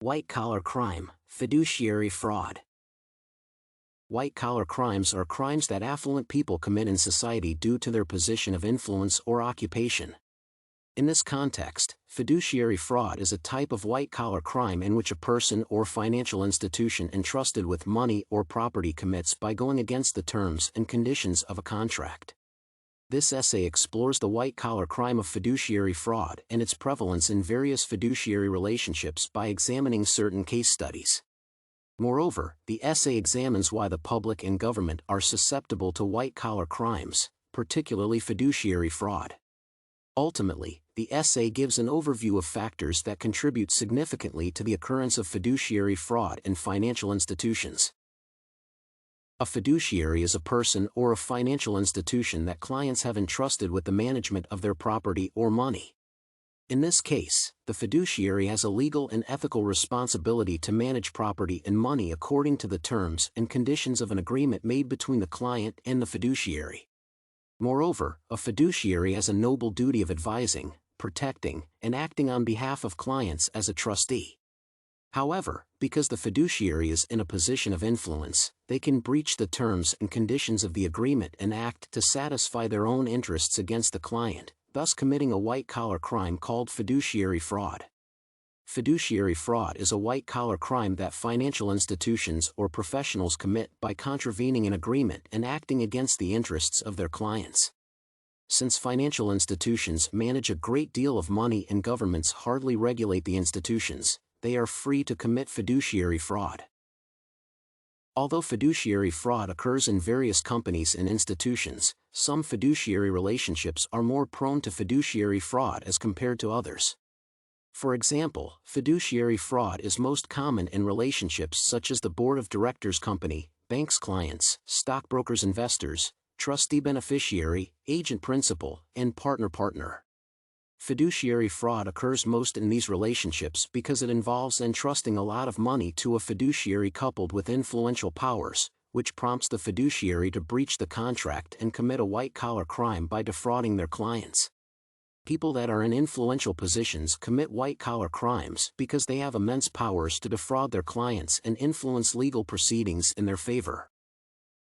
White-collar crime, fiduciary fraud. White-collar crimes are crimes that affluent people commit in society due to their position of influence or occupation. In this context, fiduciary fraud is a type of white-collar crime in which a person or financial institution entrusted with money or property commits by going against the terms and conditions of a contract. This essay explores the white-collar crime of fiduciary fraud and its prevalence in various fiduciary relationships by examining certain case studies. Moreover, the essay examines why the public and government are susceptible to white-collar crimes, particularly fiduciary fraud. Ultimately, the essay gives an overview of factors that contribute significantly to the occurrence of fiduciary fraud in financial institutions. A fiduciary is a person or a financial institution that clients have entrusted with the management of their property or money. In this case, the fiduciary has a legal and ethical responsibility to manage property and money according to the terms and conditions of an agreement made between the client and the fiduciary. Moreover, a fiduciary has a noble duty of advising, protecting, and acting on behalf of clients as a trustee. However, because the fiduciary is in a position of influence, they can breach the terms and conditions of the agreement and act to satisfy their own interests against the client, thus committing a white-collar crime called fiduciary fraud. Fiduciary fraud is a white-collar crime that financial institutions or professionals commit by contravening an agreement and acting against the interests of their clients. Since financial institutions manage a great deal of money and governments hardly regulate the institutions, they are free to commit fiduciary fraud. Although fiduciary fraud occurs in various companies and institutions, some fiduciary relationships are more prone to fiduciary fraud as compared to others. For example, fiduciary fraud is most common in relationships such as the board of directors company, banks clients, stockbrokers investors, trustee beneficiary, agent principal, and partner-partner. Fiduciary fraud occurs most in these relationships because it involves entrusting a lot of money to a fiduciary coupled with influential powers, which prompts the fiduciary to breach the contract and commit a white-collar crime by defrauding their clients. People that are in influential positions commit white-collar crimes because they have immense powers to defraud their clients and influence legal proceedings in their favor.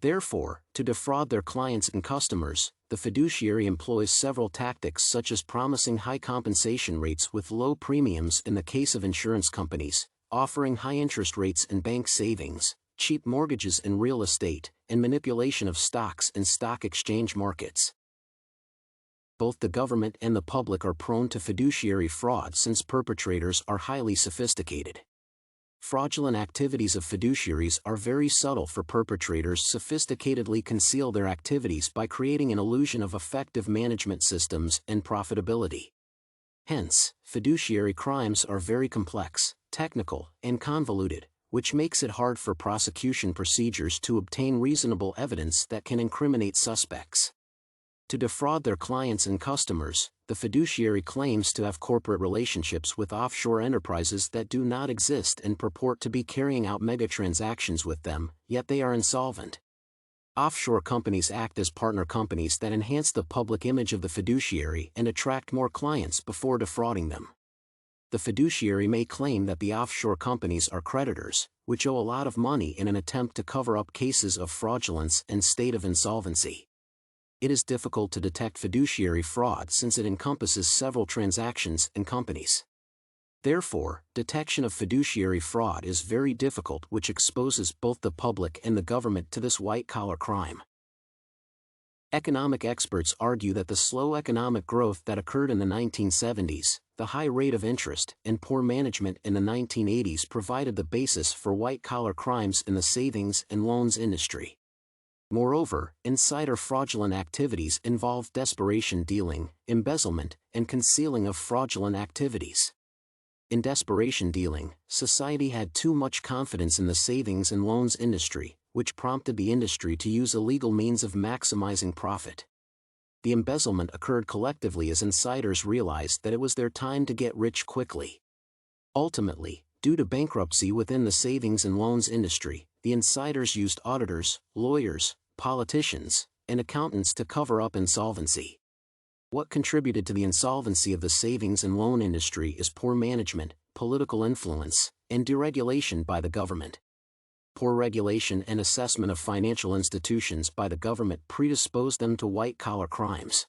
Therefore, to defraud their clients and customers, the fiduciary employs several tactics such as promising high compensation rates with low premiums in the case of insurance companies, offering high interest rates in bank savings, cheap mortgages in real estate, and manipulation of stocks in stock exchange markets. Both the government and the public are prone to fiduciary fraud since perpetrators are highly sophisticated. Fraudulent activities of fiduciaries are very subtle for perpetrators sophisticatedly conceal their activities by creating an illusion of effective management systems and profitability. Hence, fiduciary crimes are very complex, technical, and convoluted, which makes it hard for prosecution procedures to obtain reasonable evidence that can incriminate suspects. To defraud their clients and customers, the fiduciary claims to have corporate relationships with offshore enterprises that do not exist and purport to be carrying out mega transactions with them, yet they are insolvent. Offshore companies act as partner companies that enhance the public image of the fiduciary and attract more clients before defrauding them. The fiduciary may claim that the offshore companies are creditors, which owe a lot of money in an attempt to cover up cases of fraudulence and state of insolvency. It is difficult to detect fiduciary fraud since it encompasses several transactions and companies. Therefore, detection of fiduciary fraud is very difficult, which exposes both the public and the government to this white-collar crime. Economic experts argue that the slow economic growth that occurred in the 1970s, the high rate of interest, and poor management in the 1980s provided the basis for white-collar crimes in the savings and loans industry. Moreover, insider fraudulent activities involve desperation dealing, embezzlement, and concealing of fraudulent activities. In desperation dealing, society had too much confidence in the savings and loans industry, which prompted the industry to use illegal means of maximizing profit. The embezzlement occurred collectively as insiders realized that it was their time to get rich quickly. Ultimately, due to bankruptcy within the savings and loans industry, the insiders used auditors, lawyers, politicians, and accountants to cover up insolvency. What contributed to the insolvency of the savings and loan industry is poor management, political influence, and deregulation by the government. Poor regulation and assessment of financial institutions by the government predisposed them to white-collar crimes.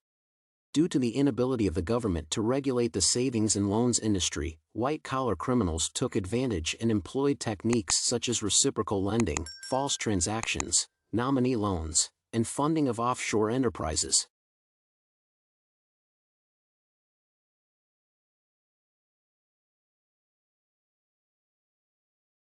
Due to the inability of the government to regulate the savings and loans industry, white-collar criminals took advantage and employed techniques such as reciprocal lending, false transactions, nominee loans, and funding of offshore enterprises.